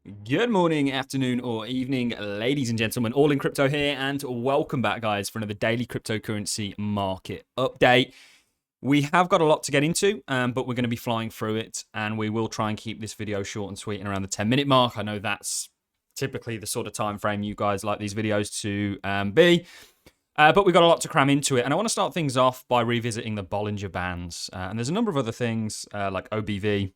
Good morning, afternoon, or evening, ladies and gentlemen. Allincrypto here, and welcome back, guys, for another daily cryptocurrency market update. We have got a lot to get into, but we're going to be flying through it, and we will try and keep this video short and sweet and around the 10-minute mark. I know that's typically the sort of time frame you guys like these videos to be. But we've got a lot to cram into it, and I want to start things off by revisiting the Bollinger Bands. And there's a number of other things like OBV,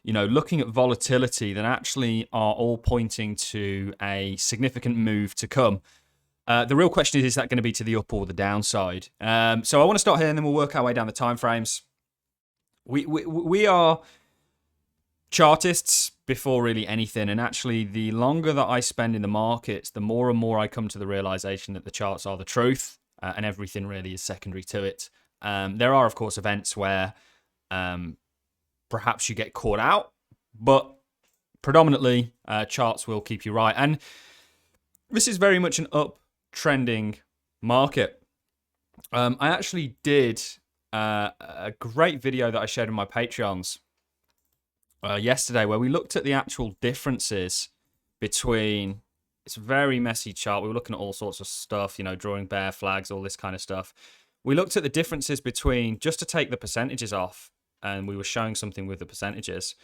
looking at volatility that actually are all pointing to a significant move to come. The real question is that going to be to the up or the downside? So I want to start here, and then we'll work our way down the time frames. We are chartists before really anything, and actually the longer that I spend in the markets, the more and more I come to the realization that the charts are the truth, and everything really is secondary to it. There are, of course, events where perhaps you get caught out, but predominantly charts will keep you right. And this is very much an uptrending market. I actually did a great video that I shared in my Patreons yesterday where we looked at the actual differences between, it's a very messy chart. We were looking at all sorts of stuff, drawing bear flags, all this kind of stuff. We looked at the differences between, just to take the percentages off, and we were showing something with the percentages.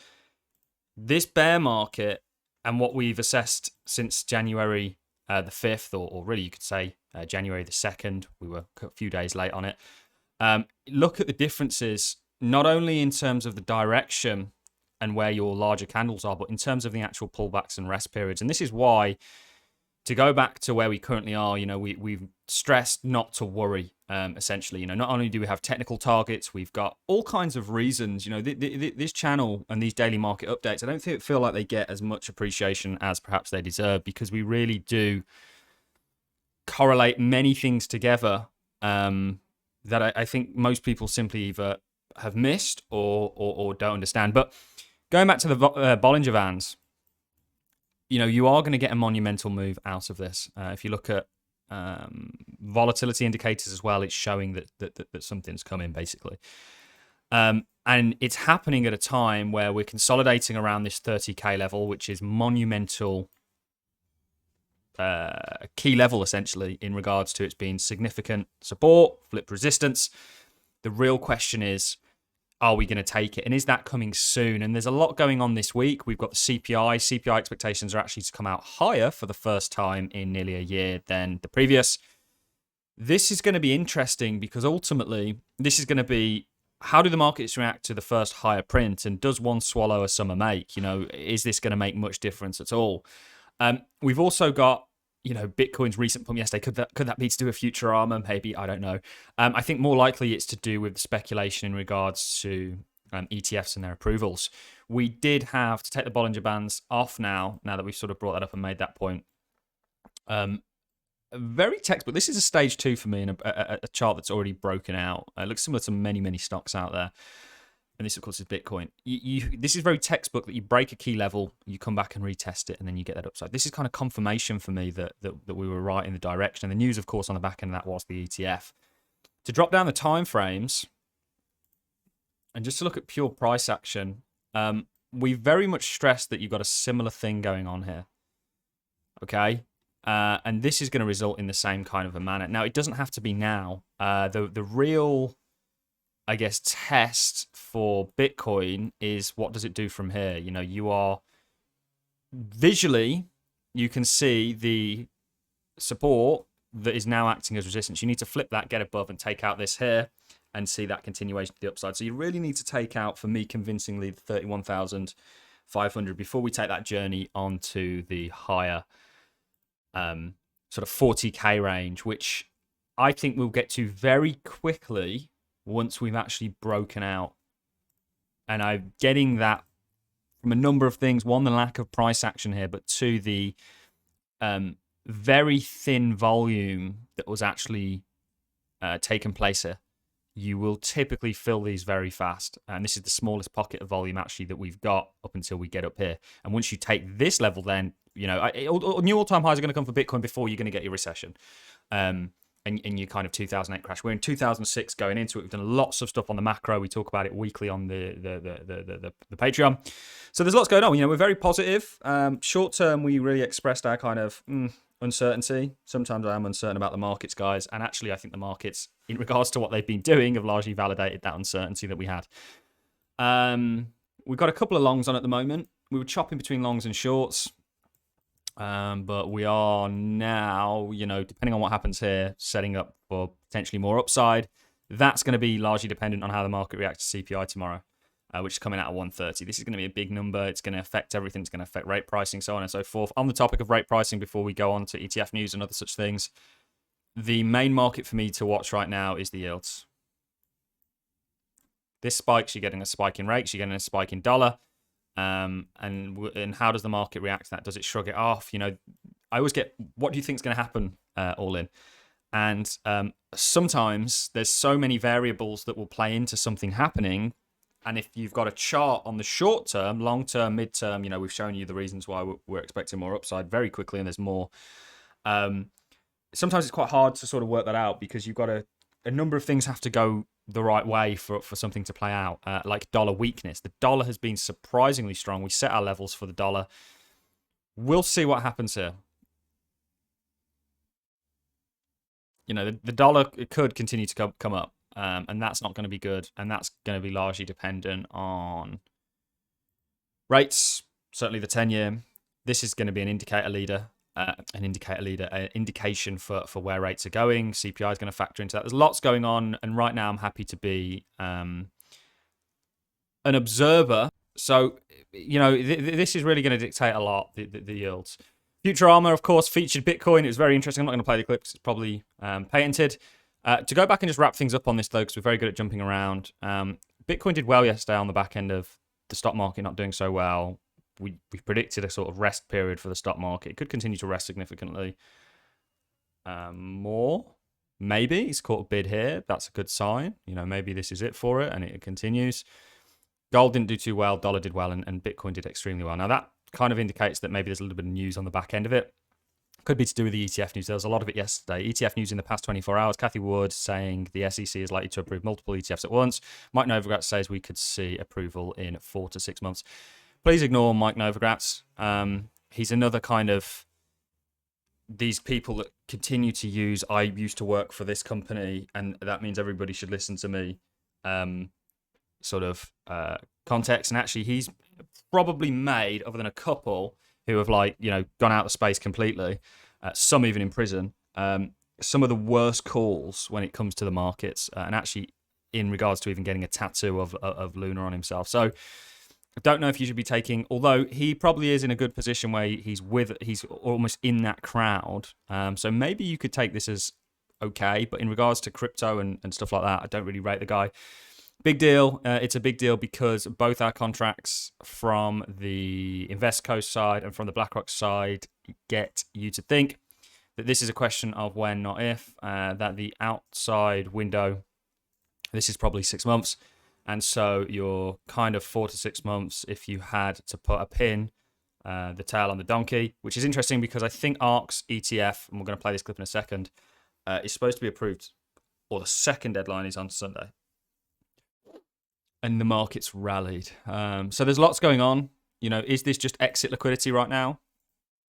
This bear market and what we've assessed since January the 5th, or really you could say January the 2nd, we were a few days late on it. Look at the differences, not only in terms of the direction and where your larger candles are, but in terms of the actual pullbacks and rest periods. And this is why, to go back to where we currently are, we've stressed not to worry, essentially. Not only do we have technical targets, we've got all kinds of reasons. This channel and these daily market updates, I don't feel like they get as much appreciation as perhaps they deserve, because we really do correlate many things together that I think most people simply either have missed or don't understand. But going back to the Bollinger Bands, you are going to get a monumental move out of this. If you look at volatility indicators as well, it's showing that something's coming, basically. And it's happening at a time where we're consolidating around this 30K level, which is monumental key level, essentially, in regards to its being significant support, flip resistance. The real question is, are we going to take it? And is that coming soon? And there's a lot going on this week. We've got the CPI. CPI expectations are actually to come out higher for the first time in nearly a year than the previous. This is going to be interesting because ultimately this is going to be, how do the markets react to the first higher print? And does one swallow a summer make? Is this going to make much difference at all? We've also got, Bitcoin's recent pump yesterday. Could that be to do with future armor? Maybe, I don't know. I think more likely it's to do with the speculation in regards to ETFs and their approvals. We did have to take the Bollinger Bands off now that we've sort of brought that up and made that point. Very textbook. This is a stage 2 for me, and a chart that's already broken out. It looks similar to many stocks out there. And this, of course, is Bitcoin. This is very textbook that you break a key level, you come back and retest it, and then you get that upside. This is kind of confirmation for me that we were right in the direction. And the news, of course, on the back end of that was the ETF. To drop down the time frames, and just to look at pure price action, we very much stressed that you've got a similar thing going on here. Okay? And this is going to result in the same kind of a manner. Now, it doesn't have to be now. The real, I guess, test for Bitcoin is, what does it do from here? You are visually, you can see the support that is now acting as resistance. You need to flip that, get above, and take out this here and see that continuation to the upside. So you really need to take out, for me, convincingly, the 31,500 before we take that journey onto the higher sort of 40K range, which I think we'll get to very quickly once we've actually broken out. And I'm getting that from a number of things. One, the lack of price action here, but two, the very thin volume that was actually taking place here. You will typically fill these very fast. And this is the smallest pocket of volume actually that we've got up until we get up here. And once you take this level, then, new all-time highs are going to come for Bitcoin before you're going to get your recession. in your kind of 2008 crash. We're in 2006 going into it. We've done lots of stuff on the macro. We talk about it weekly on the Patreon. So there's lots going on. We're very positive. Short term, we really expressed our kind of uncertainty. Sometimes I am uncertain about the markets, guys. And actually, I think the markets, in regards to what they've been doing, have largely validated that uncertainty that we had. We've got a couple of longs on at the moment. We were chopping between longs and shorts. But we are now, depending on what happens here, setting up for potentially more upside. That's going to be largely dependent on how the market reacts to CPI tomorrow, which is coming out at 130. This is going to be a big number. It's going to affect everything. It's going to affect rate pricing, so on and so forth. On the topic of rate pricing, before we go on to ETF news and other such things, the main market for me to watch right now is the yields. This spikes, you're getting a spike in rates, you're getting a spike in dollar. And how does the market react to that? Does it shrug it off? I always get, what do you think is going to happen all in? And sometimes there's so many variables that will play into something happening. And if you've got a chart on the short term, long term, mid term, we've shown you the reasons why we're expecting more upside very quickly, and there's more. Sometimes it's quite hard to sort of work that out because you've got a number of things have to go the right way for something to play out, like dollar weakness. The dollar has been surprisingly strong. We set our levels for the dollar. We'll see what happens here. The dollar could continue to come up, and that's not going to be good, and that's going to be largely dependent on rates, certainly the 10-year. This is going to be an indication for where rates are going. CPI is going to factor into that. There's lots going on, and right now I'm happy to be an observer. So, this is really going to dictate a lot, the yields. Futurama, of course, featured Bitcoin. It was very interesting. I'm not going to play the clips. It's probably patented. To go back and just wrap things up on this, though, because we're very good at jumping around. Bitcoin did well yesterday on the back end of the stock market not doing so well. We predicted a sort of rest period for the stock market. It could continue to rest significantly more. Maybe it's caught a bid here. That's a good sign. Maybe this is it for it, and it continues. Gold didn't do too well. Dollar did well, and Bitcoin did extremely well. Now, that kind of indicates that maybe there's a little bit of news on the back end of it. Could be to do with the ETF news. There was a lot of it yesterday. ETF news in the past 24 hours. Kathy Wood saying the SEC is likely to approve multiple ETFs at once. Mike Novogratz says we could see approval in 4 to 6 months. Please ignore Mike Novogratz. He's another kind of these people that continue to use, I used to work for this company, and that means everybody should listen to me context. And actually, he's probably made, other than a couple who have gone out of space completely, some even in prison, some of the worst calls when it comes to the markets, and actually in regards to even getting a tattoo of Luna on himself. So I don't know if you should be taking, although he probably is in a good position where he's almost in that crowd. So maybe you could take this as okay, but in regards to crypto and stuff like that, I don't really rate the guy. Big deal. It's a big deal because both our contracts from the Investco side and from the BlackRock side get you to think that this is a question of when, not if, that the outside window, this is probably 6 months. And so you're kind of 4 to 6 months if you had to put a pin, the tail on the donkey, which is interesting because I think ARK's ETF, and we're going to play this clip in a second, is supposed to be approved, or the second deadline is on Sunday. And the market's rallied. So there's lots going on. Is this just exit liquidity right now?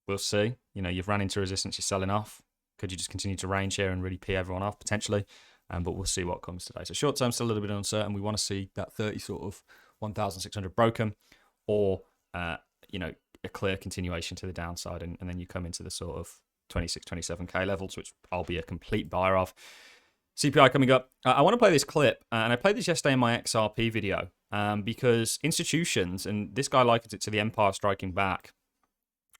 We'll see. You've ran into resistance, you're selling off. Could you just continue to range here and really pee everyone off potentially? But we'll see what comes today. So short term, still a little bit uncertain. We want to see that 30 sort of 1,600 broken, or a clear continuation to the downside, and then you come into the sort of 26, 27k levels, which I'll be a complete buyer of. CPI coming up. I want to play this clip, and I played this yesterday in my XRP video, because institutions, and this guy likens it to the empire striking back,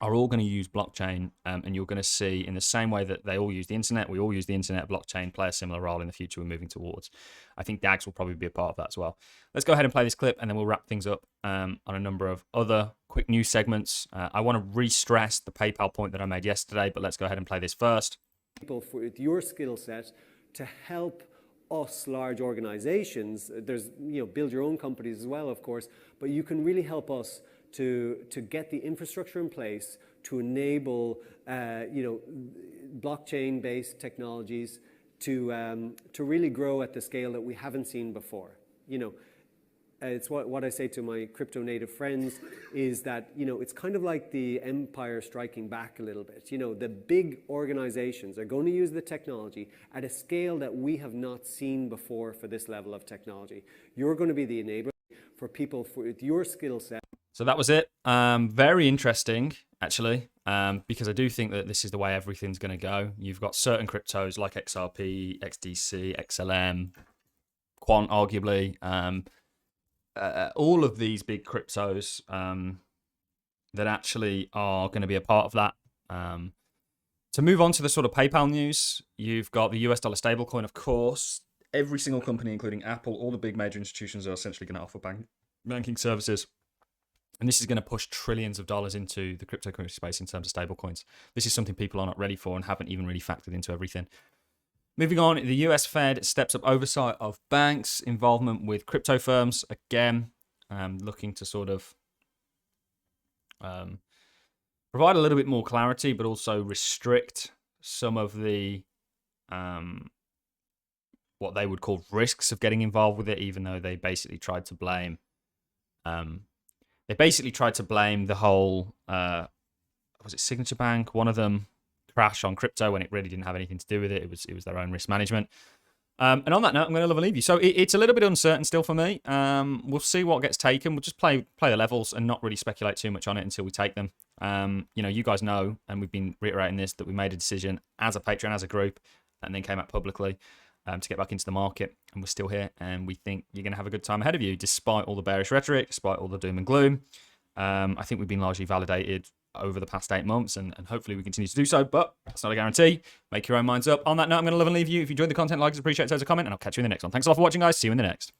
are all going to use blockchain, and you're going to see, in the same way that they all use the internet, we all use the internet, blockchain play a similar role in the future we're moving towards. I think DAGs will probably be a part of that as well. Let's go ahead and play this clip, and then we'll wrap things up on a number of other quick news segments. I want to re-stress the PayPal point that I made yesterday, but let's go ahead and play this first. People with your skill set to help us large organizations. There's, build your own companies as well, of course, but you can really help us to get the infrastructure in place to enable, blockchain-based technologies to really grow at the scale that we haven't seen before. You know, it's what I say to my crypto native friends is that, you know, it's kind of like the empire striking back a little bit. You know, the big organizations are going to use the technology at a scale that we have not seen before for this level of technology. You're going to be the enabler for people with your skill set. So that was it. Very interesting, actually, because I do think that this is the way everything's going to go. You've got certain cryptos like XRP, XDC, XLM, Quant, arguably, all of these big cryptos that actually are going to be a part of that. To move on to the sort of PayPal news, you've got the US dollar stablecoin, of course. Every single company, including Apple, all the big major institutions are essentially going to offer banking services. And this is going to push trillions of dollars into the cryptocurrency space in terms of stablecoins. This is something people are not ready for and haven't even really factored into everything. Moving on, the US Fed steps up oversight of banks' involvement with crypto firms. Again, looking to sort of provide a little bit more clarity, but also restrict some of the what they would call risks of getting involved with it, even though they basically tried to blame the whole was it Signature Bank, one of them, crash on crypto when it really didn't have anything to do with it. It was their own risk management. And on that note, I'm going to love and leave you. So it's a little bit uncertain still for me. We'll see what gets taken. We'll just play the levels and not really speculate too much on it until we take them. You know, you guys know, and we've been reiterating this, that we made a decision as a Patreon, as a group, and then came out publicly to get back into the market. And we're still here, and we think you're going to have a good time ahead of you, despite all the bearish rhetoric, despite all the doom and gloom. I think we've been largely validated over the past 8 months, and hopefully we continue to do so, but that's not a guarantee. Make your own minds up. On that note, I'm going to love and leave you. If you enjoyed the content, like us, appreciate it, a comment, and I'll catch you in the next one. Thanks a lot for watching, guys. See you in the next.